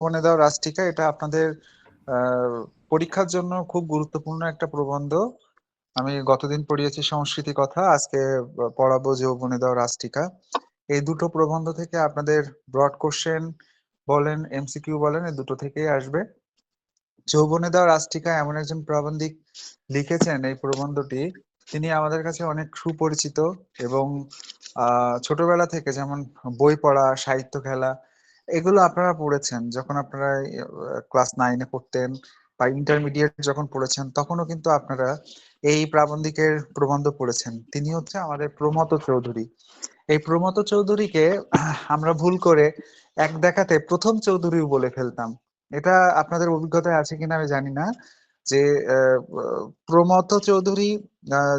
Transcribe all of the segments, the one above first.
বনে দাও রাষ্ট্রিকা, এটা আপনাদের আহ, পরীক্ষার জন্য খুব গুরুত্বপূর্ণ একটা প্রবন্ধ। আমি গতদিন পড়িয়েছি সংস্কৃতি কথা, আজকে পড়াবো যৌবনে দাও রাষ্ট্রিকা। এই দুটো প্রবন্ধ থেকে আপনাদের ব্রড কোশ্চেন বলেন, এমসিকিউ বলেন, এই দুটো থেকেই আসবে। যৌবনে দাও রাষ্ট্রিকা এমন একজন প্রাবন্ধিক লিখেছেন এই প্রবন্ধটি, তিনি আমাদের কাছে অনেক সুপরিচিত। এবং ছোটবেলা থেকে যেমন বই পড়া, সাহিত্য খেলা, এগুলো আপনারা পড়েছেন যখন আপনারা ক্লাস 9-এ পড়তেন বা ইন্টারমিডিয়েট যখন পড়েছেন, তখনও কিন্তু আপনারা এই প্রাবন্ধিকের প্রবন্ধ পড়েছেন। তিনি হচ্ছে আমাদের প্রমথ চৌধুরী। এই প্রমথ চৌধুরীকে আমরা ভুল করে এক দেখাতে প্রথম চৌধুরীও বলে ফেলতাম। এটা আপনাদের অভিজ্ঞতায় আছে কিনা আমি জানি না, যে প্রমথ চৌধুরী,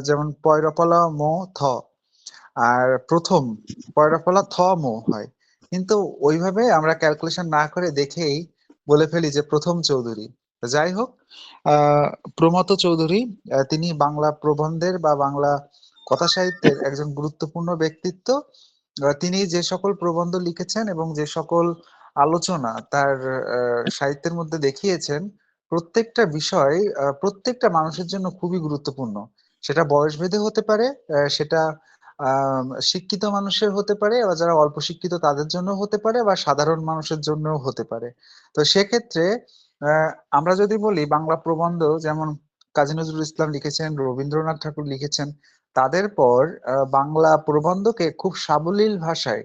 যেমন পয়রপলা মো থ, আর প্রথম পয়রপলা থ মো হয়, কিন্তু ওইভাবে আমরা ক্যালকুলেশন না করে দেখেই বলে ফেলি যে প্রথম চৌধুরী। যাই হোক, আহ প্রমথ চৌধুরী, তিনি বাংলা প্রবন্ধের বা বাংলা কথা সাহিত্যের একজন গুরুত্বপূর্ণ ব্যক্তিত্ব। তিনি যে সকল প্রবন্ধ লিখেছেন এবং যে সকল আলোচনা তার সাহিত্যের মধ্যে দেখিয়েছেন, প্রত্যেকটা বিষয় প্রত্যেকটা মানুষের জন্য খুবই গুরুত্বপূর্ণ। সেটা বয়সভেদে হতে পারে, সেটা শিক্ষিত মানুষের হতে পারে, বা যারা অল্প শিক্ষিত তাদের জন্য হতে পারে, বা সাধারণ মানুষের জন্য হতে পারে। তো সেক্ষেত্রে আহ, আমরা যদি বলি বাংলা প্রবন্ধ, যেমন কাজী নজরুল ইসলাম লিখেছেন, রবীন্দ্রনাথ ঠাকুর লিখেছেন, তাদের পর বাংলা প্রবন্ধকে খুব সাবলীল ভাষায়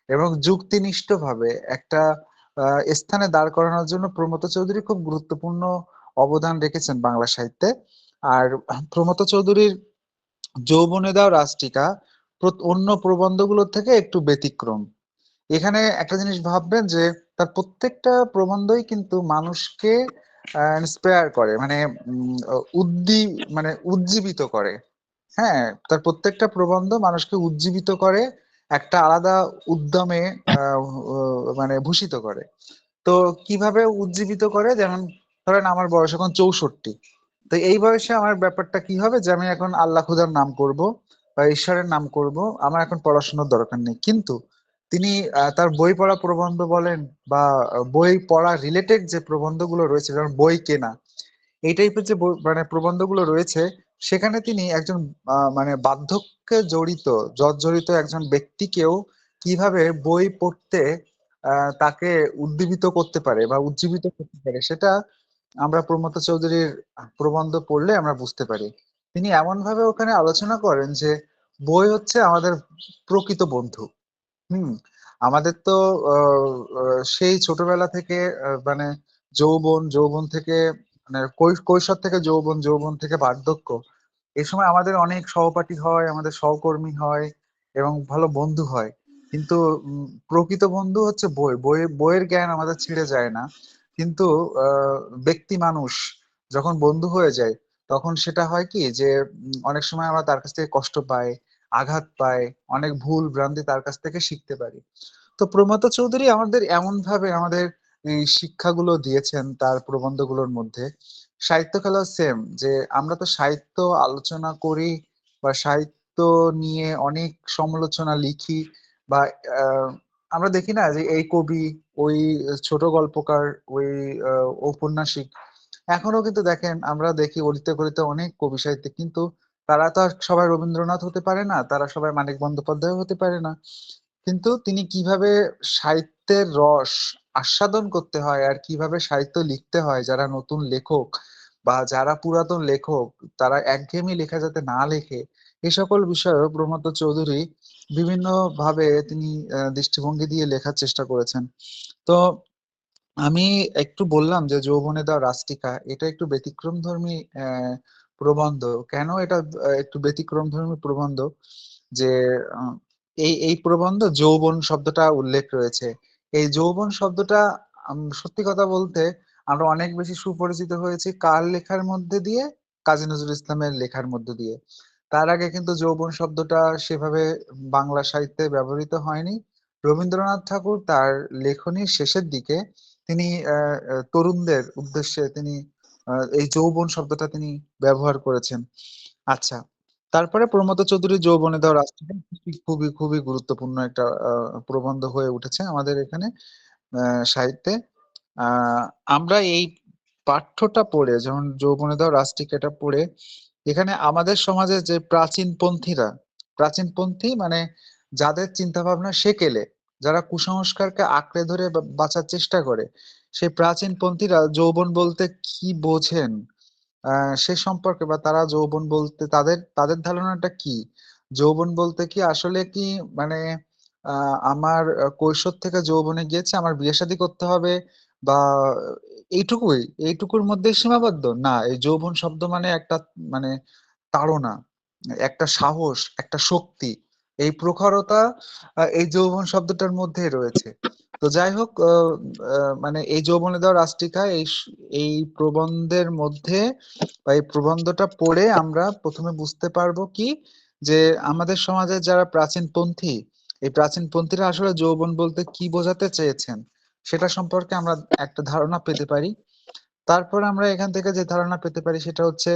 এবং যুক্তিনিষ্ঠ ভাবে একটা স্থানে দাঁড় করানোর জন্য প্রমথ চৌধুরী খুব গুরুত্বপূর্ণ অবদান রেখেছেন বাংলা সাহিত্যে। আর প্রমথ চৌধুরীর যৌবনে দাও রাষ্ট্রিকা অন্য প্রবন্ধগুলোর থেকে একটু ব্যতিক্রম। এখানে একটা জিনিস ভাববেন যে তার প্রত্যেকটা প্রবন্ধই কিন্তু মানুষকে ইন্সপায়ার করে, মানে মানে উজ্জীবিত করে। হ্যাঁ, তার প্রত্যেকটা প্রবন্ধ মানুষকে উজ্জীবিত করে, একটা আলাদা উদ্যমে মানে ভূষিত করে। তো কিভাবে উজ্জীবিত করে, যেমন ধরেন আমার বয়স এখন 64। তো এই বয়সে আমার ব্যাপারটা কি হবে, যে আমি এখন আল্লাহ খুদার নাম করব বা ঈশ্বরের নাম করব, আমার এখন পড়াশোনার দরকার নেই। কিন্তু তিনি তার বই পড়া প্রবন্ধ বলেন, বা বই পড়া রিলেটেড যে প্রবন্ধগুলো রয়েছে, যেমন বই কেনা, এই টাইপের যে মানে প্রবন্ধগুলো রয়েছে, সেখানে তিনি একজন মানে বার্ধক্যে জড়িত, জর্জরিত একজন ব্যক্তিকেও কিভাবে বই পড়তে তাকে উদ্দীপিত করতে পারে বা উজ্জীবিত করতে পারে, সেটা আমরা প্রমথ চৌধুরীর প্রবন্ধ পড়লে আমরা বুঝতে পারি। তিনি এমন ভাবে ওখানে আলোচনা করেন যে বই হচ্ছে আমাদের প্রকৃত বন্ধু। হুম। আমাদের তো সেই ছোটবেলা থেকে মানে যৌবন, যৌবন থেকে মানে কৈশোর থেকে যৌবন, যৌবন থেকে বার্ধক্য, এই সময় আমাদের অনেক সহপাঠী হয়, আমাদের সহকর্মী হয় এবং ভালো বন্ধু হয়। কিন্তু প্রকৃত বন্ধু হচ্ছে বই। বইয়ের জ্ঞান আমাদের ছিঁড়ে যায় না, কিন্তু আহ ব্যক্তি মানুষ যখন বন্ধু হয়ে যায়, তখন সেটা হয় কি যে অনেক সময় আমরা তার কাছ থেকে কষ্ট পাই, আঘাত পাই, অনেক ভুল ভ্রান্তি তার কাছ থেকে শিখতে পারি। তো প্রমথ চৌধুরী আমাদের এমন ভাবে আমাদের এই শিক্ষাগুলো দিয়েছেন তার প্রবন্ধগুলোর মধ্যে। সাহিত্য খেলা সেম, যে আমরা তো সাহিত্য আলোচনা করি বা সাহিত্য নিয়ে অনেক সমালোচনা লিখি, বা আহ, আমরা দেখি না যে এই কবি, ওই ছোট গল্পকার, ওই ঔপন্যাসিক, এখনো কিন্তু দেখেন আমরা দেখি অলিতে গলিতে অনেক কবি সাহিত্যিক, কিন্তু তারা তো আর সবাই রবীন্দ্রনাথ হতে পারে না, তারা সবাই মানিক বন্দ্যোপাধ্যায় হতে পারে না। কিন্তু তিনি কিভাবে সাহিত্যের রস আস্বাদন করতে হয় আর কিভাবে সাহিত্য লিখতে হয়, যারা নতুন লেখক বা যারা পুরাতন লেখক, তারা একঘেয়েমি লেখা যাতে না লেখে, এই সকল বিষয়ে প্রমথ চৌধুরী বিভিন্ন ভাবে তিনি দৃষ্টিভঙ্গি দিয়ে লেখার চেষ্টা করেছেন। তো আমি একটু বললাম যে যৌবনে দাও রাষ্ট্রিকা, এটা একটু ব্যতিক্রমধর্মী প্রবন্ধ। কেন এটা একটু ব্যতিক্রমধর্মী প্রবন্ধ, যে আহ, এই প্রবন্ধ যৌবন শব্দটা উল্লেখ রয়েছে। এই যৌবন শব্দটা সত্যি কথা বলতে আমরা অনেক বেশি সুপরিচিত হয়েছি কার লেখার মধ্যে দিয়ে? কাজী নজরুল ইসলামের লেখার মধ্যে দিয়ে। তার আগে কিন্তু যৌবন শব্দটা সেভাবে বাংলা সাহিত্যে ব্যবহৃত হয়নি। রবীন্দ্রনাথ ঠাকুর তার লেখনীর শেষের দিকে তিনি তরুণদের উদ্দেশ্যে তিনি এই যৌবন শব্দটা তিনি ব্যবহার করেছেন। আচ্ছা, তারপরে প্রমথ চৌধুরী যৌবনে দাও রাষ্ট্রকে খুবই খুবই গুরুত্বপূর্ণ একটা প্রবন্ধ হয়ে উঠেছে আমাদের এখানে সাহিত্যে। আহ আমরা এই পাঠ্যটা পড়ে, যেমন যৌবনে দাও রাষ্ট্রিকাটা পড়ে, এখানে আমাদের সমাজে যে প্রাচীনপন্থীরা, প্রাচীনপন্থী মানে যাদের চিন্তা ভাবনা সেকেলে, যারা কুসংস্কারকে আঁকড়ে ধরে বাঁচার চেষ্টা করে, সেই প্রাচীনপন্থীরা যৌবন বলতে কি বোঝেন, সে সম্পর্কে, বা তারা যৌবন বলতে তাদের তাদের ধারণাটা কি, যৌবন বলতে কি আসলে কি, মানে আমার কৈশোর থেকে যৌবনে গিয়েছে, আমার বিয়ে শাদী করতে হবে, বা এইটুকুই, এইটুকুর মধ্যে সীমাবদ্ধ না। এই যৌবন শব্দ মানে একটা, মানে তাড়না, একটা সাহস, একটা শক্তি, এই প্রখরতা এই যৌবন শব্দটার মধ্যেই রয়েছে। তো যাই হোক, মানে এই যৌবনে দেওয়া রাষ্ট্রিকা, এই প্রবন্ধের মধ্যে বা এই প্রবন্ধটা পড়ে আমরা প্রথমে বুঝতে পারবো কি, যে আমাদের সমাজে যারা প্রাচীনপন্থী, এই প্রাচীনপন্থীরা আসলে যৌবন বলতে কি বোঝাতে চেয়েছেন সেটা সম্পর্কে আমরা একটা ধারণা পেতে পারি। তারপর আমরা এখান থেকে যে ধারণা পেতে পারি সেটা হচ্ছে,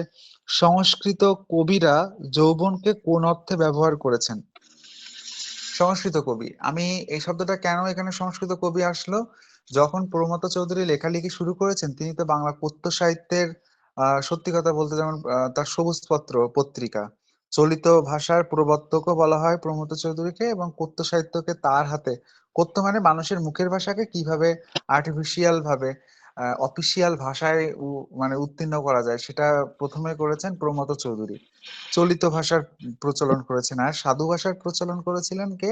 সংস্কৃত কবিরা যৌবনকে কোন অর্থে ব্যবহার করেছেন। সংস্কৃত কবি, আমি এই শব্দটা কেন এখানে সংস্কৃত কবি আসলো, যখন প্রমথ চৌধুরী লেখালেখি শুরু করেছেন, তিনি তো বাংলা কথ্য সাহিত্যের সত্যি কথা বলতে, যেমন তার সবুজ পত্র পত্রিকা, চলিত ভাষার প্রবর্তকও বলা হয় প্রমথ চৌধুরীকে, এবং কথ্য সাহিত্যকে তার হাতে, কথ্য মানে মানুষের মুখের ভাষাকে কিভাবে আর্টিফিশিয়াল ভাবে অফিসিয়াল ভাষায় মানে উত্তীর্ণ করা যায়, সেটা প্রথমে করেছেন প্রমথ চৌধুরী। চলিত ভাষার প্রচলন করেছেন, আর সাধু ভাষার প্রচলন করেছিলেন কে,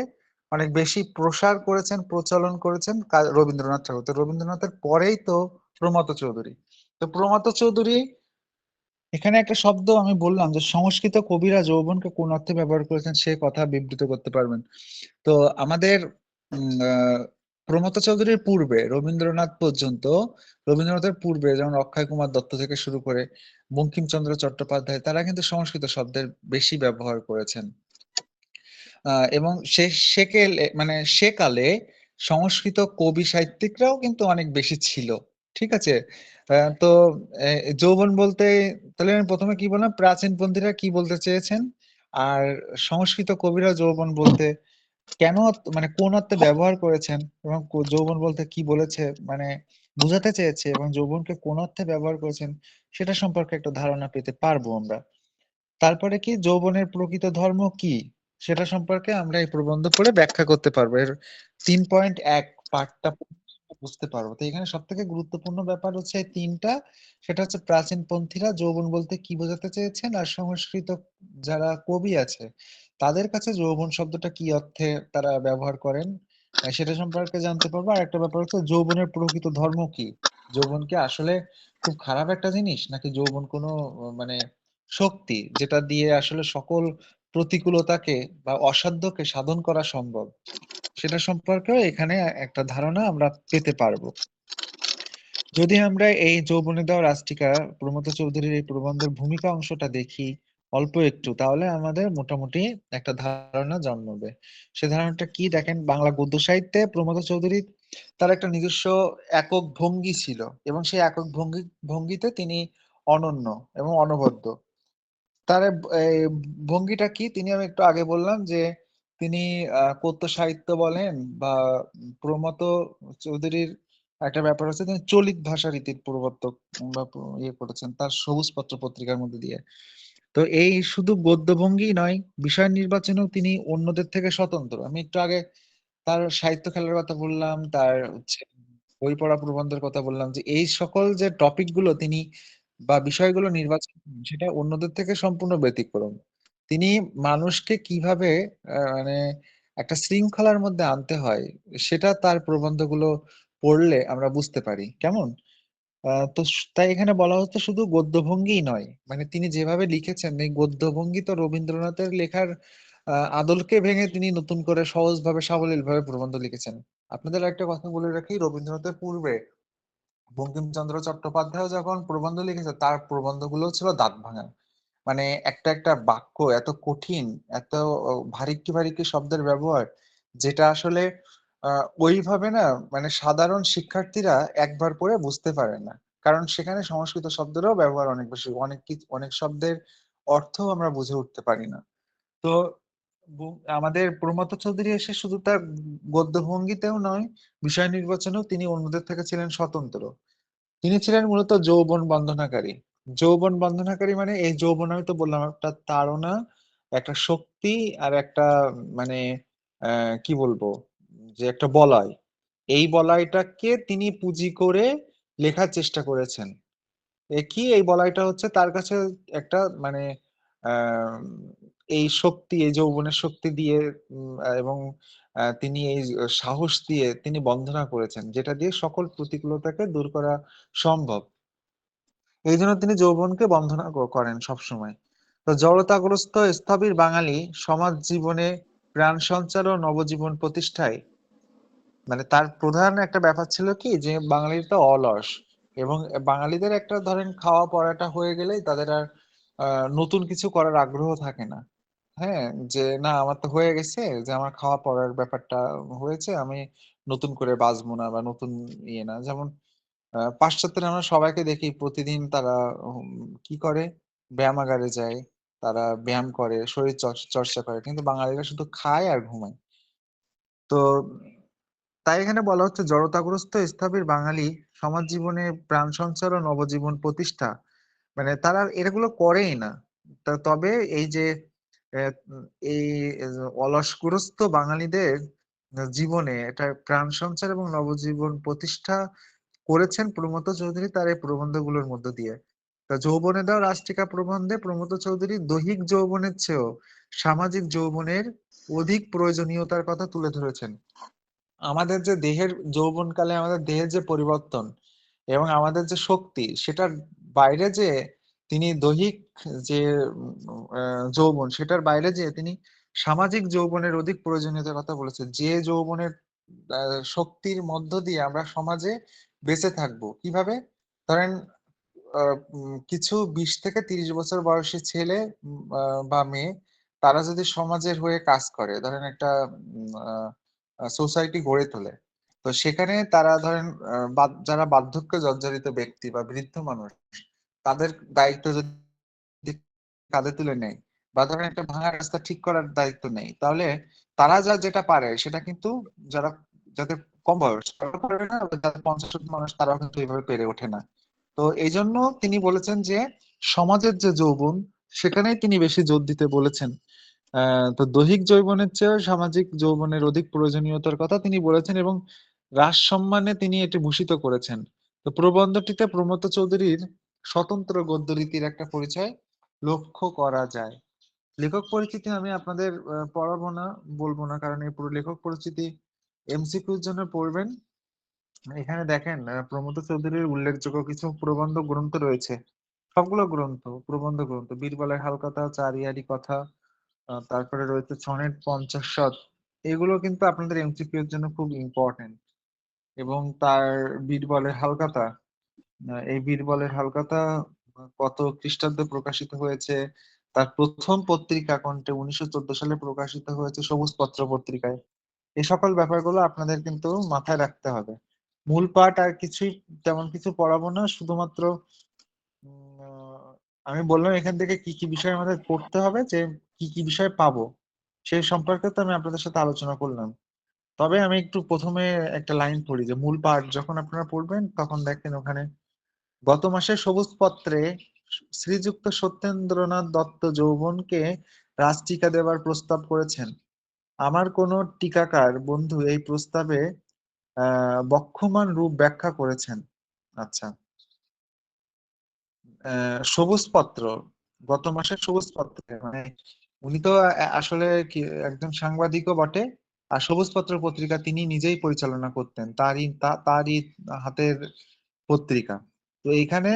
অনেক বেশি প্রসার করেছেন, প্রচলন করেছেন রবীন্দ্রনাথ ঠাকুর। তো রবীন্দ্রনাথের পরেই তো প্রমথ চৌধুরী। তো প্রমথ চৌধুরী, এখানে একটা শব্দ আমি বললাম যে সংস্কৃত কবিরা যৌবনকে কোন অর্থে ব্যবহার করেছেন সে কথা বিবৃত করতে পারবেন। তো আমাদের প্রমথ চৌধুরীর পূর্বে রবীন্দ্রনাথ পর্যন্ত, রবীন্দ্রনাথের পূর্বে যেমন অক্ষয় কুমার দত্ত থেকে শুরু করে বঙ্কিমচন্দ্র চট্টোপাধ্যায়, তারা কিন্তু সংস্কৃত শব্দের বেশি ব্যবহার করেছেন। এবং মানে সেকালে সংস্কৃত কবি সাহিত্যিকরাও কিন্তু অনেক বেশি ছিল। ঠিক আছে। তো যৌবন বলতে, তাহলে আমি প্রথমে কি বললাম, প্রাচীনপন্থীরা কি বলতে চেয়েছেন, আর সংস্কৃত কবিরা যৌবন বলতে কেন মানে কোন অর্থে ব্যবহার করেছেন, এবং যৌবন বলতে কি বলেছে, মানে বোঝাতে চেয়েছে, এবং যৌবনকে কোন অর্থে ব্যবহার করেছেন সেটা সম্পর্কে একটা ধারণা পেতে পারবো আমরা। তারপরে কি যৌবনের প্রকৃত ধর্ম কি সেটা সম্পর্কে আমরা এই প্রবন্ধ পড়ে ব্যাখ্যা করতে পারবো। এর 3.1 পার্টটা বুঝতে পারবো। তো এখানে সব থেকে গুরুত্বপূর্ণ ব্যাপার হচ্ছে এই তিনটা, সেটা হচ্ছে প্রাচীনপন্থীরা যৌবন বলতে কি বোঝাতে চেয়েছেন, আর সংস্কৃত যারা কবি আছে তাদের কাছে যৌবন শব্দটা কি অর্থে তারা ব্যবহার করেন, সেটা সম্পর্কে জানতে পারবো। আর একটা ব্যাপার হচ্ছে যৌবনের প্রকৃত ধর্ম কি, যৌবন কি আসলে খুব খারাপ একটা জিনিস, নাকি যৌবন কোনো মানে শক্তি যেটা দিয়ে আসলে সকল প্রতিকূলতাকে বা অসাধ্যকে সাধন করা সম্ভব, সেটা সম্পর্কেও এখানে একটা ধারণা আমরা পেতে পারবো। যদি আমরা এই যৌবনে দেওয়া রাষ্ট্রিকা প্রমথ চৌধুরীর এই প্রবন্ধের ভূমিকা অংশটা দেখি অল্প একটু, তাহলে আমাদের মোটামুটি একটা ধারণা জন্মাবে। সে ধারণাটা কি, দেখেন, বাংলা গদ্য সাহিত্যে প্রমথ চৌধুরী তার একটা নিজস্ব একক ভঙ্গি ছিল, এবং সেই একক ভঙ্গিতে তিনি অনন্য এবং অনবদ্য। তার এই ভঙ্গিটা কি, আমি একটু আগে বললাম যে তিনি কথ্য সাহিত্য বলেন বা প্রমথ চৌধুরীর একটা ব্যাপার হচ্ছে তিনি চলিত ভাষা রীতির প্রবর্তক বা ইয়ে করেছেন তার সবুজ পত্র পত্রিকার মধ্যে দিয়ে। তো এই শুধু গদ্য ভঙ্গি নয়, বিষয় নির্বাচনেও তিনি অন্যদের থেকে স্বতন্ত্র। আমি একটু আগে তার সাহিত্য খেলার কথা বললাম, তার হচ্ছে বই পড়া প্রবন্ধের কথা বললাম, যে এই সকল যে টপিক গুলো তিনি বা বিষয়গুলো নির্বাচন করেন, সেটা অন্যদের থেকে সম্পূর্ণ ব্যতিক্রম। তিনি মানুষকে কিভাবে মানে একটা শৃঙ্খলার মধ্যে আনতে হয় সেটা তার প্রবন্ধগুলো পড়লে আমরা বুঝতে পারি। কেমন? তাই এখানে বলা হচ্ছে শুধু গদ্যভঙ্গিই নয়, মানে তিনি যেভাবে লিখেছেন এই গদ্যভঙ্গি তো রবীন্দ্রনাথের লেখার আদলকে ভেঙে তিনি নতুন করে সহজভাবে সাবলীল ভাবে প্রবন্ধ লিখেছেন। আপনাদের একটা কথা বলে রাখি, রবীন্দ্রনাথের পূর্বে বঙ্কিমচন্দ্র চট্টোপাধ্যায় যখন প্রবন্ধ লিখেছে তার প্রবন্ধগুলো ছিল দাঁত ভাঙা। মানে একটা একটা বাক্য এত কঠিন, এত ভারিক্কি ভারিক্কি শব্দের ব্যবহার, যেটা আসলে ওইভাবে না, মানে সাধারণ শিক্ষার্থীরা একবার পড়ে বুঝতে পারে না। কারণ সেখানে সংস্কৃত শব্দেরও ব্যবহার অনেক বেশি, অনেক শব্দের অর্থ আমরা বুঝে উঠতে পারি না। তো আমাদের প্রমথ চৌধুরী এসে শুধু তার গদ্য ভঙ্গিতেও নয়, বিষয় নির্বাচনেও তিনি অন্যদের থেকে ছিলেন স্বতন্ত্র। তিনি ছিলেন মূলত যৌবন বন্ধনাকারী। যৌবন বন্ধনাকারী মানে এই যৌবন, আমি তো বললাম, একটা তাড়না, একটা শক্তি, আর একটা মানে কি বলবো, যে একটা বলয়। এই বলয়টাকে তিনি পুঁজি করে লেখার চেষ্টা করেছেন। কি এই বলয়টা হচ্ছে তার কাছে একটা মানে আহ এই শক্তি, এই যৌবনের শক্তি দিয়ে এবং তিনি এই সাহস দিয়ে তিনি বন্দনা করেছেন, যেটা দিয়ে সকল প্রতিকূলতাকে দূর করা সম্ভব। এই জন্য তিনি যৌবনকে বন্দনা করেন সবসময়। তো জড়তাগ্রস্ত স্থবির বাঙালি সমাজ জীবনে প্রাণ সঞ্চার ও নবজীবন প্রতিষ্ঠায়, মানে তার প্রধান একটা ব্যাপার ছিল কি, যে বাঙালির তো অলস, এবং বাঙালিদের একটা ধরেন খাওয়া পড়াটা হয়ে গেলেই তাদের আর নতুন কিছু করার আগ্রহ থাকে না। হ্যাঁ, যে না আমার তো হয়ে গেছে, যে আমার খাওয়া পড়ার ব্যাপারটা হয়েছে, আমি নতুন করে বাঁচবো না বা নতুন ইয়ে না। যেমন পাশ্চাত্যের আমরা সবাইকে দেখি প্রতিদিন তারা কি করে, ব্যায়ামাগারে যায়, তারা ব্যায়াম করে, শরীর চর্চা করে, কিন্তু বাঙালিরা শুধু খায় আর ঘুমায়। তো তাই এখানে বলা হচ্ছে জড়তাগ্রস্ত স্থবির বাঙালি সমাজ জীবনে প্রাণ সঞ্চার ও নবজীবন প্রতিষ্ঠা, মানে তারা এগুলো করেই না। তবে এই যে আহ, উম, এই অলসগ্রস্ত বাঙালিদের জীবনে এটা প্রাণ সঞ্চার এবং নবজীবন প্রতিষ্ঠা করেছেন প্রমথ চৌধুরী তার এই প্রবন্ধগুলোর মধ্য দিয়ে। তা যৌবনে দাও রাষ্ট্রিকা প্রবন্ধে প্রমথ চৌধুরী দৈহিক যৌবনের চেয়েও সামাজিক যৌবনের অধিক প্রয়োজনীয়তার কথা তুলে ধরেছেন। আমাদের যে দেহের যৌবনকালে আমাদের দেহের যে পরিবর্তন এবং আমাদের যে শক্তি, সেটার বাইরে যে তিনি দৈহিক যে যৌবন, সেটার বাইরে যে তিনি সামাজিক যৌবনের অধিক প্রয়োজনীয়তার কথা বলেছেন, যে যৌবনের শক্তির মধ্য দিয়ে আমরা সমাজে বেঁচে থাকবো কিভাবে। ধরেন কিছু 20 থেকে 30 বছর বয়সী ছেলে বা মেয়ে, তারা যদি সমাজের হয়ে কাজ করে, ধরেন একটা সোসাইটি গড়ে তোলে, তো সেখানে তারা ধরেন যারা বার্ধক্যে জর্জরিত ব্যক্তি বা বৃদ্ধ মানুষ, তাদের দায়িত্ব যদি কাঁধে তুলে নেয়, বা ধরেন একটা ভাঙা রাস্তা ঠিক করার দায়িত্ব নেই, তাহলে তারা যেটা পারে সেটা কিন্তু যারা, যাদের কম বয়স তারা পারে না, আবার যাদের 50 মানুষ তারাও কিন্তু এইভাবে পেরে ওঠে না। তো এই জন্য তিনি বলেছেন যে সমাজের যে যৌবন, সেখানেই তিনি বেশি জোর দিতে বলেছেন। তো দৈহিক যৌবনের চেয়েও সামাজিক যৌবনের অধিক প্রয়োজনীয়তার কথা তিনি বলেছেন, এবং রাজ সম্মানে তিনি এটি ভূষিত করেছেন। তো প্রবন্ধটিতে প্রমথ চৌধুরীর স্বতন্ত্র গদ্যরীতির একটা পরিচয় লক্ষ্য করা যায়। লেখক পরিচিতি আমি আপনাদের পড়াবো না, বলবো না, কারণ এই পুরো লেখক পরিচিতি এমসিকিউর জন্য পড়বেন। এখানে দেখেন প্রমথ চৌধুরীর উল্লেখযোগ্য কিছু প্রবন্ধ গ্রন্থ রয়েছে। সবগুলো গ্রন্থ প্রবন্ধ গ্রন্থ: বীরবলের হালকথা, চারিয়ারি কথা, তারপরে রয়েছে সনেট পঞ্চাশত। এগুলো কিন্তু আপনাদের এমসিকিউ এর জন্য খুব ইম্পর্টেন্ট। এবং তার বীরবলের হালখাতা, এই বীরবলের হালখাতা কত খ্রিস্টাব্দে প্রকাশিত হয়েছে, তার প্রথম পত্রিকা কোনটা, 1914 সালে প্রকাশিত হয়েছে সবুজ পত্র পত্রিকায়। এই সকল ব্যাপারগুলো আপনাদের কিন্তু মাথায় রাখতে হবে। মূল পাঠ আর কিছুই তেমন কিছু পড়াবো না, শুধুমাত্র আমি বললাম এখান থেকে কি কি বিষয় আমাদের পড়তে হবে, যে কি কি বিষয় পাবো সেই সম্পর্কে তো আমি আপনাদের সাথে আলোচনা করলাম। তবে আমি একটু প্রথমে একটা লাইন পড়ি, যে মূল পাঠ যখন আপনারা পড়বেন তখন দেখেন ওখানে, গত মাসে সবুজ পত্রে শ্রীযুক্ত সত্যেন্দ্রনাথ দত্ত যৌবনকে রাজটিকা দেবার প্রস্তাব করেছেন। আমার কোন টিকাকার বন্ধু এই প্রস্তাবে বক্ষমান রূপ ব্যাখ্যা করেছেন। আচ্ছা, সবুজ পত্র, গত মাসের সবুজ পত্রে মানে উনি তো আসলে কি একজন সাংবাদিকও বটে, আর সবুজ পত্র পত্রিকা তিনি নিজেই পরিচালনা করতেন, তারই হাতের পত্রিকা। তো এইখানে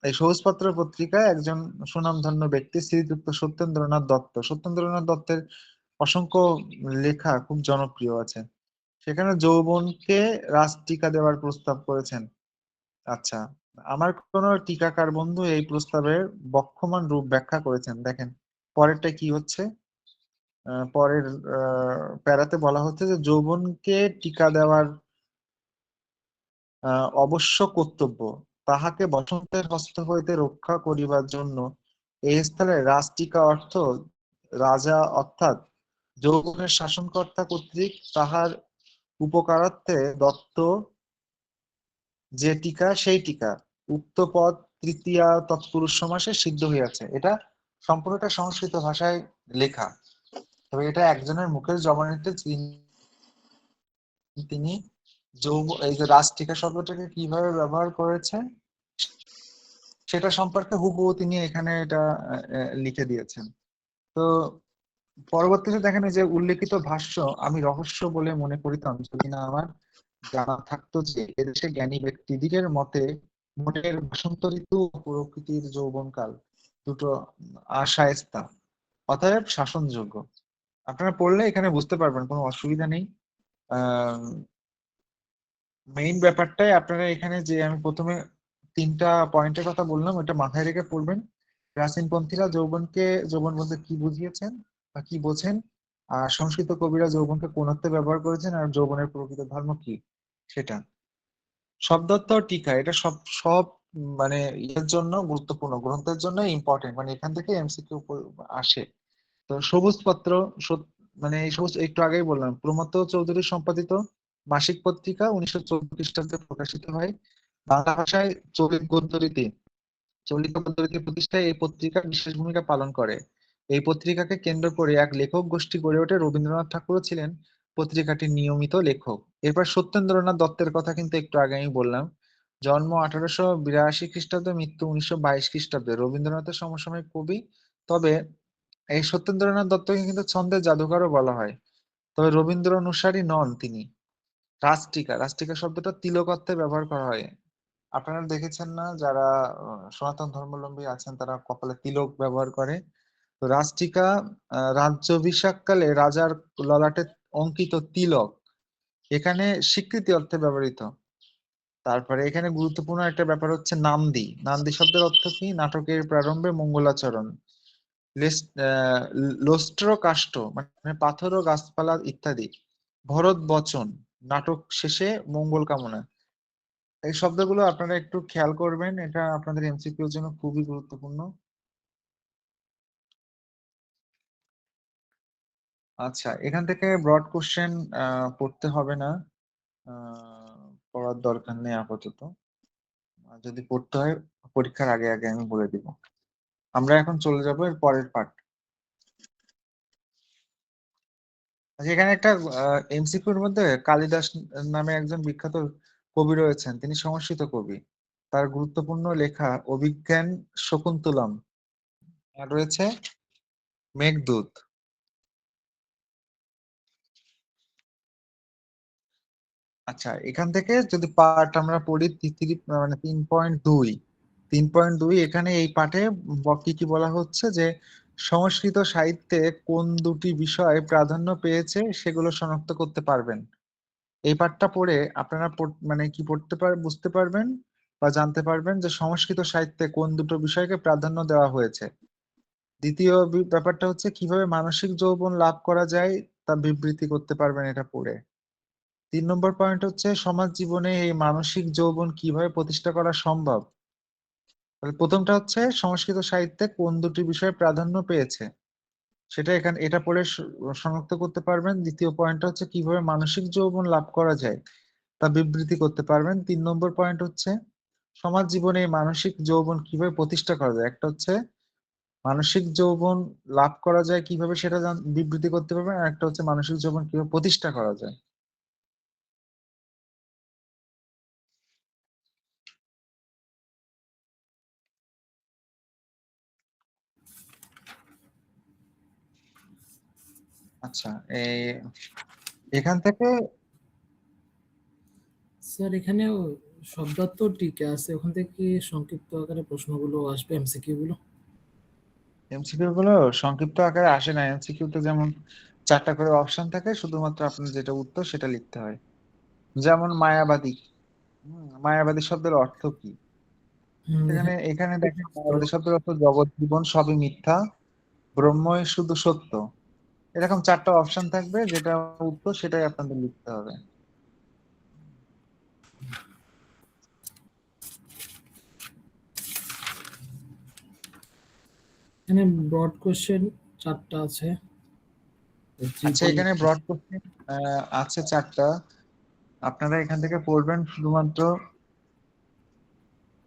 এই সবুজ পত্র পত্রিকায় একজন সুনামধন্য ব্যক্তি শ্রীযুক্ত সত্যেন্দ্রনাথ দত্ত, সত্যেন্দ্রনাথ দত্তের অসংখ্য লেখা খুব জনপ্রিয় আছে, সেখানে যৌবনকে রাজটিকা দেওয়ার প্রস্তাব করেছেন। আচ্ছা, আমার কোন টিকাকার বন্ধু এই প্রস্তাবের বক্ষমান রূপ ব্যাখ্যা করেছেন। দেখেন পরেরটা কি হচ্ছে, পরের প্যারাতে বলা হচ্ছে যে যৌবনকে টিকা দেওয়ার অবশ্য কর্তব্য, তাহাকে বসন্তের হস্ত হইতে রক্ষা করিবার জন্য এই স্থলে রাজটিকা অর্থ রাজা অর্থাৎ যৌবনের শাসনকর্তা কর্তৃক তাহার উপকারার্থে দত্ত যে টিকা সেই টিকা উক্ত পদ তৃতীয়া তৎপুরুষ সমাসে সিদ্ধ হইয়াছে। এটা সম্পূর্ণটা সংস্কৃত ভাষায় লেখা, তবে এটা একজনের মুখের জবানিতে তিনি এই যে রাষ্ট্রিকা শব্দটাকে কিভাবে ব্যবহার করেছে সেটা সম্পর্কে হুবহু তিনি এখানে এটা লিখে দিয়েছেন। তো পরবর্তীতে দেখেন যে উল্লেখিত ভাষ্য আমি রহস্য বলে মনে করিতাম যদি না আমার জানা থাকতো যে এদেশে জ্ঞানী ব্যক্তিদিগের মতে মনের বসন্ত ঋতু ও প্রকৃতির যৌবনকাল দুটো আশায়েস্তা, অতএব শাসনযোগ্য। আপনারা পড়লে এখানে বুঝতে পারবেন, কোনো অসুবিধা নেই। আহ মেইন ব্যাপারটাই আপনারা এখানে যে আমি প্রথমে তিনটা পয়েন্টের কথা বললাম ওটা মাথায় রেখে পড়বেন। প্রাচীনপন্থীরা যৌবনকে যৌবন বলতে কি বুঝিয়েছেন বা কি বোঝেন, আর সংস্কৃত কবিরা যৌবনকে কোন অর্থে ব্যবহার করেছেন, আর যৌবনের প্রকৃত ধর্ম কি সেটা। শব্দত্ব টিকা এটা সব সব মানে ইয়ের জন্য গুরুত্বপূর্ণ, গ্রন্থের জন্য ইম্পর্টেন্ট, মানে এখান থেকে এমসিকিউ আসে। তো সবুজ পত্র মানে এই সবুজ একটু আগেই বললাম প্রমত্ত চৌধুরী সম্পাদিত মাসিক পত্রিকা 1914 খ্রিস্টাব্দে প্রকাশিত হয়। বাংলা ভাষায় চলিত গদ্যরীতি প্রতিষ্ঠায় এই পত্রিকা বিশেষ ভূমিকা পালন করে। এই পত্রিকাকে কেন্দ্র করে এক লেখক গোষ্ঠী গড়ে ওঠে। রবীন্দ্রনাথ ঠাকুরও ছিলেন পত্রিকাটির নিয়মিত লেখক। এরপর সত্যেন্দ্রনাথ দত্তের কথা কিন্তু একটু আগে আমি বললাম। জন্ম 1882 খ্রিস্টাব্দে, মৃত্যু 1922 খ্রিস্টাব্দে। রবীন্দ্রনাথের সমসাময়িক কবি। তবে এই সত্যেন্দ্রনাথ দত্তকে কিন্তু ছন্দের জাদুকরও বলা হয়, তবে রবীন্দ্র অনুসারী নন তিনি। রাষ্ট্রিকা রাষ্ট্রিকা শব্দটা তিলক অর্থে ব্যবহার করা হয়। আপনারা দেখেছেন না, যারা সনাতন ধর্মাবলম্বী আছেন তারা কপালে তিলক ব্যবহার করে। তো রাষ্ট্রিকা রাজ্যাভিষেককালে রাজার ললাটে অঙ্কিত তিলক, এখানে স্বীকৃতি অর্থে ব্যবহৃত। তারপরে এখানে গুরুত্বপূর্ণ একটা ব্যাপার হচ্ছে নান্দি। নান্দি শব্দের অর্থ কি? নাটকের প্রারম্ভে মঙ্গলাচরণ। লোস্ট্র কাষ্ঠ মানে পাথর ও গাছপালা ইত্যাদি। ভরত বচন নাটক শেষে মঙ্গল কামনা। এই শব্দগুলো আপনারা একটু খেয়াল করবেন, এটা আপনাদের এমসিকিউর জন্য খুবই গুরুত্বপূর্ণ। আচ্ছা, এখান থেকে ব্রড কোশ্চেন পড়তে হবে না, পড়ার দরকার নেই আপাতত। আর যদি পড়তে হয় পরীক্ষার আগে আগে আমি বলে দিব। আমরা এখন চলে যাব এর পরের পার্ট। আচ্ছা, এখানে একটা এমসিকিউর মধ্যে কালিদাস নামে একজন বিখ্যাত কবি রয়েছেন, তিনি সংস্কৃত কবি। তার গুরুত্বপূর্ণ লেখা অভিজ্ঞান শকুন্তলম, আর রয়েছে মেঘদূত। আচ্ছা, এখান থেকে যদি পার্ট আমরা পড়ি মানে 3.2, 3.2 এখানে এই পাঠে কি কি বলা হচ্ছে যে সংস্কৃত সাহিত্যে কোন দুটি বিষয় প্রাধান্য পেয়েছে সেগুলো শনাক্ত করতে পারবেন। এই পাঠটা পড়ে আপনারা মানে কি পড়তে বুঝতে পারবেন বা জানতে পারবেন যে সংস্কৃত সাহিত্যে কোন দুটো বিষয়কে প্রাধান্য দেওয়া হয়েছে। দ্বিতীয় ব্যাপারটা হচ্ছে কিভাবে মানসিক যৌবন লাভ করা যায় তা বিবৃতি করতে পারবেন এটা পড়ে। 3 নম্বর পয়েন্ট হচ্ছে সমাজ জীবনে এই মানসিক যৌবন কিভাবে প্রতিষ্ঠা করা সম্ভব। তাহলে প্রথমটা হচ্ছে সংস্কৃত সাহিত্যে কোন দুটি বিষয় প্রাধান্য পেয়েছে সেটা এখানে এটা পড়ে শনাক্ত করতে পারবেন। দ্বিতীয় পয়েন্টটা হচ্ছে কিভাবে মানসিক যৌবন লাভ করা যায় তা বিবৃতি করতে পারবেন। 3 নম্বর পয়েন্ট হচ্ছে সমাজ জীবনে এই মানসিক যৌবন কিভাবে প্রতিষ্ঠা করা যায়। একটা হচ্ছে মানসিক যৌবন লাভ করা যায় কিভাবে সেটা বিবৃতি করতে পারবেন, আর একটা হচ্ছে মানসিক যৌবন কিভাবে প্রতিষ্ঠা করা যায়। আচ্ছা, এখান থেকে স্যার এখানেও শব্দার্থ টিকে আছে, ওখান থেকে কি সংক্ষিপ্ত আকারে প্রশ্নগুলো আসবে, এমসিকিউ গুলো? এমসিকিউ গুলো সংক্ষিপ্ত আকারে আসে না। এমসিকিউ তে যেমন 4টা করে অপশন থাকে, শুধুমাত্র আপনার যেটা উত্তর সেটা লিখতে হয়। যেমন মায়াবাদী। মায়াবাদী শব্দের অর্থ কি? এখানে এখানে এখানে দেখেন তো মায়াবাদী শব্দের অর্থ জগৎ জীবন সবই মিথ্যা, ব্রহ্মই শুধু সত্য। এরকম 4টা অপশন থাকবে, যেটা উত্তর সেটাই আপনাদের লিখতে হবে। এখানে ব্রড কোশ্চেন 4টা আছে। আচ্ছা, এখানে ব্রড কোশ্চেন আছে 4টা। আপনারা এখান থেকে পড়বেন শুধুমাত্র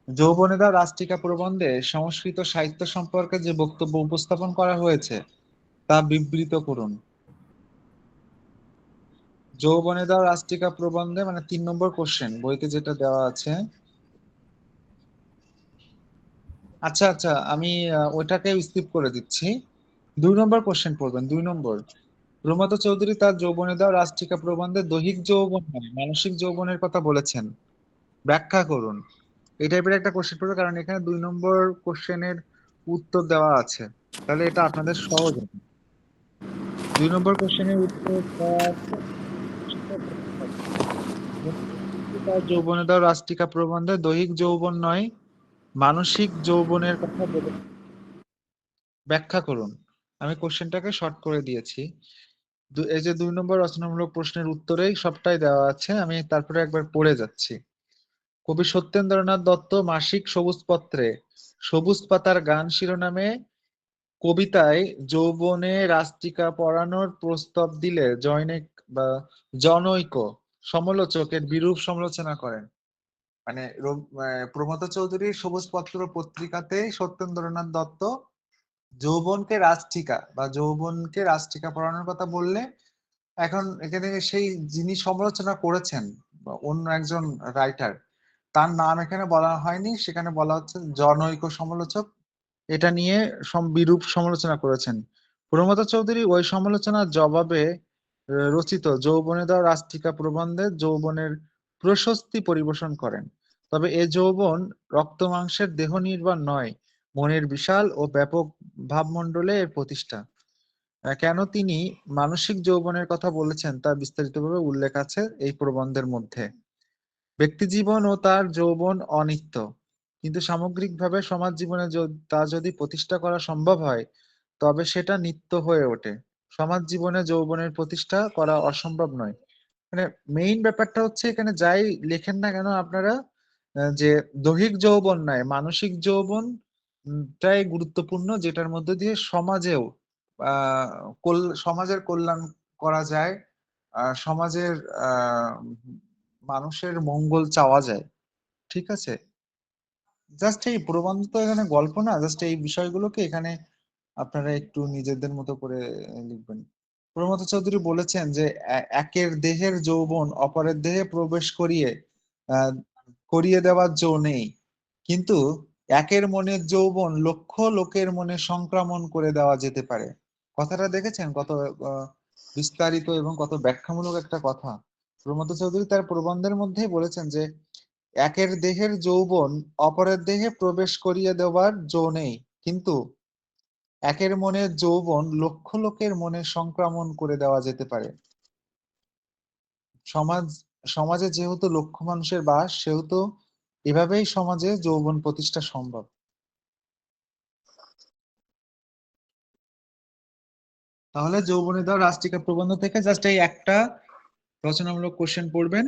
যৌবনেদা রাষ্ট্রিকা প্রবন্ধে সংস্কৃত সাহিত্য সম্পর্কে যে বক্তব্য উপস্থাপন করা হয়েছে তা বিবৃত করুন। যৌবনেদা রাষ্ট্রিকা প্রবন্ধে মানে 3 নম্বর কোশ্চেন বইতে যেটা দেওয়া আছে। আচ্ছা আচ্ছা, আমি ওইটাকে স্কিপ করে দিচ্ছি। 2 নম্বর কোশ্চেন পড়বেন। 2 নম্বর, প্রমথ চৌধুরী তার যৌবনেদা রাষ্ট্রিকা প্রবন্ধে দৈহিক যৌবন নয় মানসিক যৌবনের কথা বলেছেন, ব্যাখ্যা করুন। এই টাইপের একটা কোশ্চেন পড়বে, কারণ এখানে 2 নম্বর কোশ্চেনের উত্তর দেওয়া আছে, তাহলে এটা আপনাদের সহজ হবে। 2 নম্বর কোশ্চেনের উত্তর দেওয়া আছে, তার যৌবনেদা রাষ্ট্রিকা প্রবন্ধে দৈহিক যৌবন নয় মানসিক যৌবনের কথা বলে, ব্যাখ্যা করুন। আমি কোশ্চেনটাকে শর্ট করে দিয়েছি। এই যে 2 নম্বর রচনামূলক প্রশ্নের উত্তরেই সবটাই দেওয়া আছে, আমি তারপরে একবার পড়ে যাচ্ছি। কবি সত্যেন্দ্রনাথ দত্ত মাসিক সবুজ পত্রে সবুজ পাতার গান শিরোনামে কবিতায় যৌবনে রাষ্ট্রিকা পড়ানোর প্রস্তাব দিলে জনৈক বা জনৈক সমালোচকের বিরূপ সমালোচনা করেন। মানে প্রমথ চৌধুরীর সবুজ পত্র পত্রিকাতে সত্যেন্দ্রনাথ দত্ত যৌবনকে রাষ্ট্রিকা বা যৌবনকে রাষ্ট্রিকা পড়ানোর কথা বললে, এখন এখানে সেই যিনি সমালোচনা করেছেন বা অন্য একজন রাইটার, তার নাম এখানে বলা হয়নি, সেখানে বলা হচ্ছে জনৈক সমালোচক এটা নিয়ে বিরূপ সমালোচনা করেছেন। প্রমথ চৌধুরী ওই সমালোচনার জবাবে রচিত যৌবনেদা রাষ্ট্রিকা প্রবন্ধে যৌবনের প্রশস্তি পরিবেশন করেন। তবে এ যৌবন রক্ত মাংসের দেহ নির্বাণ নয়, মনের বিশাল ও ব্যাপক ভাবমণ্ডলে এর প্রতিষ্ঠা। কেন তিনি মানসিক যৌবনের কথা বলেছেন তা বিস্তারিতভাবে উল্লেখ আছে এই প্রবন্ধের মধ্যে। ব্যক্তিজীবন ও তার যৌবন অনিত্য, কিন্তু সামগ্রিকভাবে সমাজ জীবনে তা যদি প্রতিষ্ঠা করা সম্ভব হয় তবে সেটা নিত্য হয়ে ওঠে। সমাজ জীবনে যৌবনের প্রতিষ্ঠা করা অসম্ভব নয়। মানে মেইন ব্যাপারটা হচ্ছে এখানে যাই লেখেন না কেন আপনারা, যে দৈহিক যৌবন নয় মানসিক যৌবন টাই গুরুত্বপূর্ণ, যেটার মধ্যে দিয়ে সমাজেও সমাজের কল্যাণ করা যায়, সমাজের মানুষের মঙ্গল চাওয়া যায়। ঠিক আছে, জাস্ট এই প্রবন্ধ তো এখানে গল্প না, জাস্ট এই বিষয়গুলোকে এখানে আপনারা একটু নিজেদের মতো করে লিখবেন। প্রমথ চৌধুরী বলেছেন যে একের দেহের যৌবন অপরের দেহে প্রবেশ আহ, করিয়ে দেওয়ার জো নেই, কিন্তু একের মনের যৌবন লক্ষ লোকের মনে সংক্রমণ করে দেওয়া যেতে পারে। কথাটা দেখেছেন কত আহ, বিস্তারিত এবং কত ব্যাখ্যামূলক একটা কথা। প্রমথ চৌধুরী তার প্রবন্ধের মধ্যেই বলেছেন যে একের দেহের যৌবন অপরের দেহে প্রবেশ করিয়ে দেওয়ার জো নেই, কিন্তু একের মনের যৌবন লক্ষ লোকের মনে সংক্রমণ করে দেওয়া যেতে পারে। সমাজ সমাজে যেহেতু লক্ষ মানুষের বাস, সেহেতু এভাবেই সমাজে যৌবন প্রতিষ্ঠা সম্ভব। তাহলে যৌবনে দেওয়া রাষ্ট্রিকা প্রবন্ধ থেকে জাস্ট এই একটা রচনামূলক কোশ্চেন পড়বেন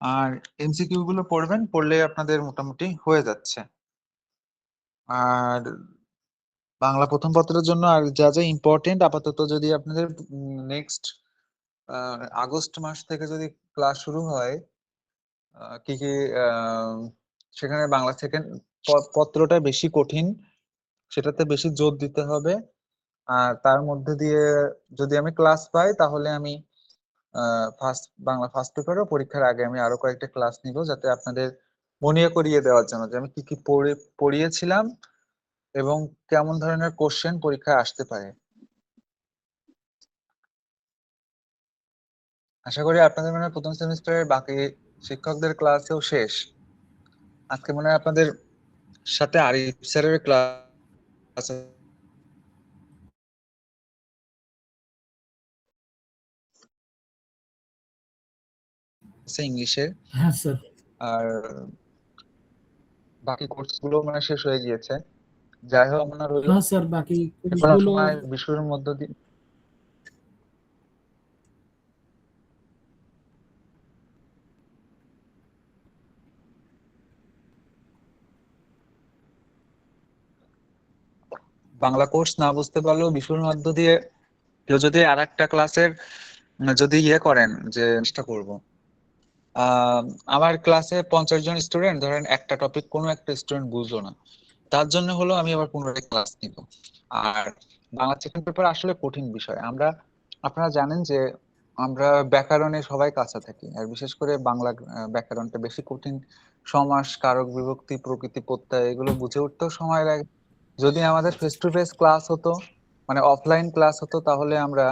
আর এমসিকিউ গুলো পড়বেন, পড়লে আপনাদের মোটামুটি হয়ে যাচ্ছে। আর বাংলা প্রথম পত্রের জন্য আর যা যা ইম্পর্টেন্ট আপাতত, যদি আপনাদের নেক্সট আগস্ট মাস থেকে যদি ক্লাস শুরু হয়, কি কি সেখানে বাংলা সেকেন্ড পত্রটা বেশি কঠিন, সেটাতে বেশি জোর দিতে হবে। আর তার মধ্যে দিয়ে যদি আমি ক্লাস পাই তাহলে আমি বাংলা ফার্স্ট পেপারও পরীক্ষার আগে আমি আরো কয়েকটা ক্লাস নিব, যাতে আপনাদের মনে করিয়ে দেওয়ার জন্য যে আমি কি কি পড়িয়েছিলাম এবং কেমন ধরনের কোশ্চেন পরীক্ষায় আসতে পারে। আশা করি আপনাদের মানে প্রথম সেমিস্টারের বাকি শিক্ষকদের ক্লাসেও শেষ। আজকে মনে হয় আপনাদের সাথে আরিফ স্যারের ক্লাস আছে ইংলিশের। হ্যাঁ স্যার। আর বাকি কোর্স গুলো মানে শেষ হয়ে গিয়েছে। যাই হোক আপনার রইল, হ্যাঁ স্যার, বাকি যে কোনো কোর্সগুলো। সময় বিষয়ের মধ্য দিয়ে বাংলা কোর্স না বুঝতে পারলেও বিষয়ের মধ্য দিয়ে কেউ যদি আর একটা ক্লাসের যদি ইয়ে করেন যে চেষ্টা করব, আহ আমার ক্লাসে 50 জন স্টুডেন্ট, ধরেন একটা টপিক কোনো একটা স্টুডেন্ট বুঝলো না, তার জন্য হলো আমি আবার পুনরায় ক্লাস নিব। আর বাংলা সেকেন্ড পেপার আসলে কঠিন বিষয়। আপনারা জানেন যে আমরা ব্যাকরণে সবাই কাঁচা থাকি, আর বিশেষ করে বাংলা ব্যাকরণটা বেশি কঠিন। সমাস, কারক, বিভক্তি, প্রকৃতি, প্রত্যয় এগুলো বুঝে উঠতেও সময় লাগে। যদি আমাদের ফেস টু ফেস ক্লাস হতো, মানে অফলাইন ক্লাস হতো, তাহলে আমরা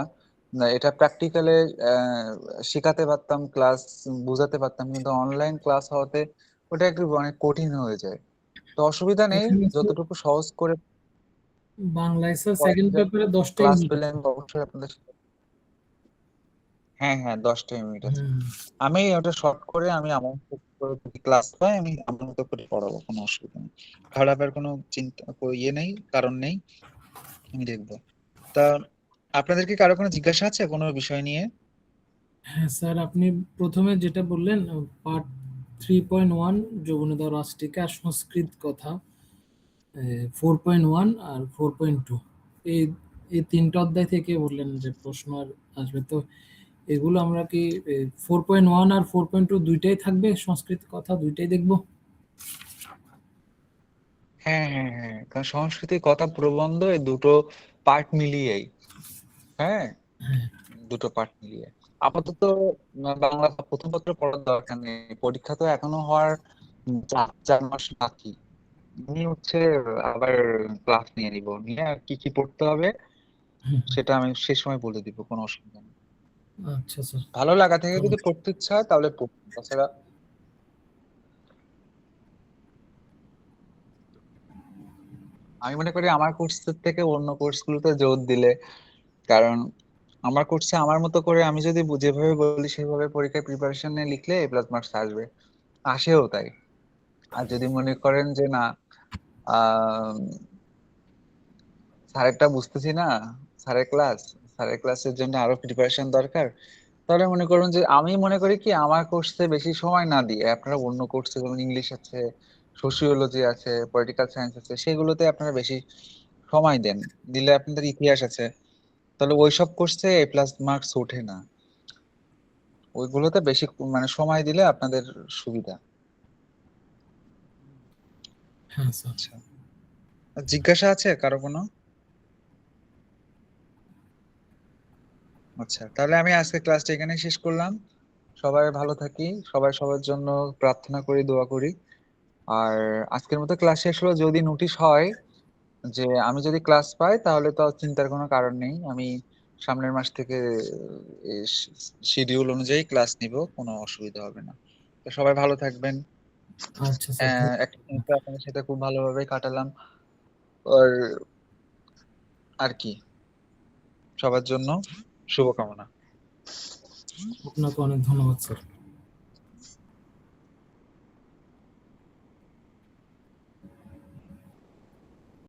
এটা প্র্যাকটিক্যালে শেখাতে পারতাম, ক্লাস বুঝাতে পারতাম। কিন্তু অনলাইন ক্লাস হওয়াতে ওটা একটু অনেক কঠিন হয়ে যায়। তো অসুবিধা নেই, এখানে স্যার যতটুকু সহজ করে বাংলায় স্যার পড়ানো সেকেন্ড যায়। পেপারে 10টা ক্লাস ইউনিট পেলে আছে। আমি অবশ্যই আপনাদের সাথে, হ্যাঁ হ্যাঁ, 10টা ইউনিট আছে। হুম। আমি ওটা শর্ট করে আমি আমার মতো করে যদি ক্লাস পাই আমি আমার মতো করে পড়াবো, কোনো অসুবিধা নেই। খারাপের কোনো চিন্তা ইয়ে নেই, কারণ নেই, আমি দেখবো। তা আপনাদের কি কারো কোনো জিজ্ঞাসা আছে কোনো বিষয় নিয়ে? হ্যাঁ স্যার, আপনি প্রথমে যেটা বললেন পার্ট 3.1 যোগনীদর রাষ্ট্রিকা আর সংস্কৃত কথা, 4.1 আর 4.2, এই এই তিনটা অধ্যায় থেকে বললেন যে প্রশ্ন আর আসবে। তো এগুলো আমরা কি 4.1 আর 4.2 দুইটাই থাকবে, সংস্কৃত কথা দুইটাই দেখবো? হ্যাঁ হ্যাঁ হ্যাঁ, কারণ সংস্কৃতি, কথা, প্রবন্ধ এই দুটো পার্ট মিলিয়েই, হ্যাঁ, দুটো পার্ট মিলিয়ে আপাতত বাংলা প্রথম পত্র পড়ার দরকার নেই। পরীক্ষা তো এখনো হওয়ার 4 মাস বাকি। আমি হচ্ছে আবার ক্লাস নিয়ে নিব, নিয়ে আর কি কি পড়তে হবে সেটা আমি সে সময় বলে দিব, কোনো অসুবিধা নেই। আচ্ছা স্যার। ভালো লাগা থেকে তো যদি পড়তে ইচ্ছা হয় তাহলে পড়ুন, তাছাড়া আমি মনে করি আমার কোর্সের থেকে অন্য কোর্স গুলোতে জোর দিলে, কারণ আমার কোর্সে আমার মতো করে আমি যদি যেভাবে বলি সেভাবে পরীক্ষায় প্রিপারেশন নিয়ে লিখলে A+ মার্কস আসবে, আসেও তাই। আর যদি মনে করেন যে না, আহ স্যারেরটা বুঝতেছি না, স্যারের ক্লাস স্যারের ক্লাসের জন্য আরো প্রিপারেশন দরকার, তাহলে মনে করুন যে আমি মনে করি কি আমার কোর্সে বেশি সময় না দিয়ে আপনারা অন্য কোর্সে, যেমন ইংলিশ আছে, সোশিওলজি আছে, পলিটিক্যাল সায়েন্স আছে, সেগুলোতে আপনারা বেশি সময় দেন। দিলে আপনাদের ইতিহাস আছে, তাহলে ওইসব কোর্সে A+ মার্কস ওঠে না। ওইগুলোতে বেশি মানে সময় দিলে আপনাদের সুবিধা। হ্যাঁ স্যার। আচ্ছা, আর জিজ্ঞাসা আছে কারো কোনো? আচ্ছা, তাহলে আমি আজকে ক্লাসটা এখানে শেষ করলাম। সবাই ভালো থাকি, সবাই সবার জন্য প্রার্থনা করি, দোয়া করি। আর আজকের মতো ক্লাস শেষ হলো। যদি নোটিশ হয় যে আমি যদি ক্লাস পাই, তাহলে তো আর চিন্তার কোনো কারণ নেই। আমি সামনের মাস থেকে শিডিউল অনুযায়ী ক্লাস নিব, কোনো অসুবিধা হবে না। তো সবাই ভালো থাকবেন। আচ্ছা স্যার, একটা দিন তো আপনাদের সাথে খুব ভালোভাবে কাটালাম। আর আর কি, সবার জন্য শুভকামনা। আপনাকে অনেক ধন্যবাদ স্যার।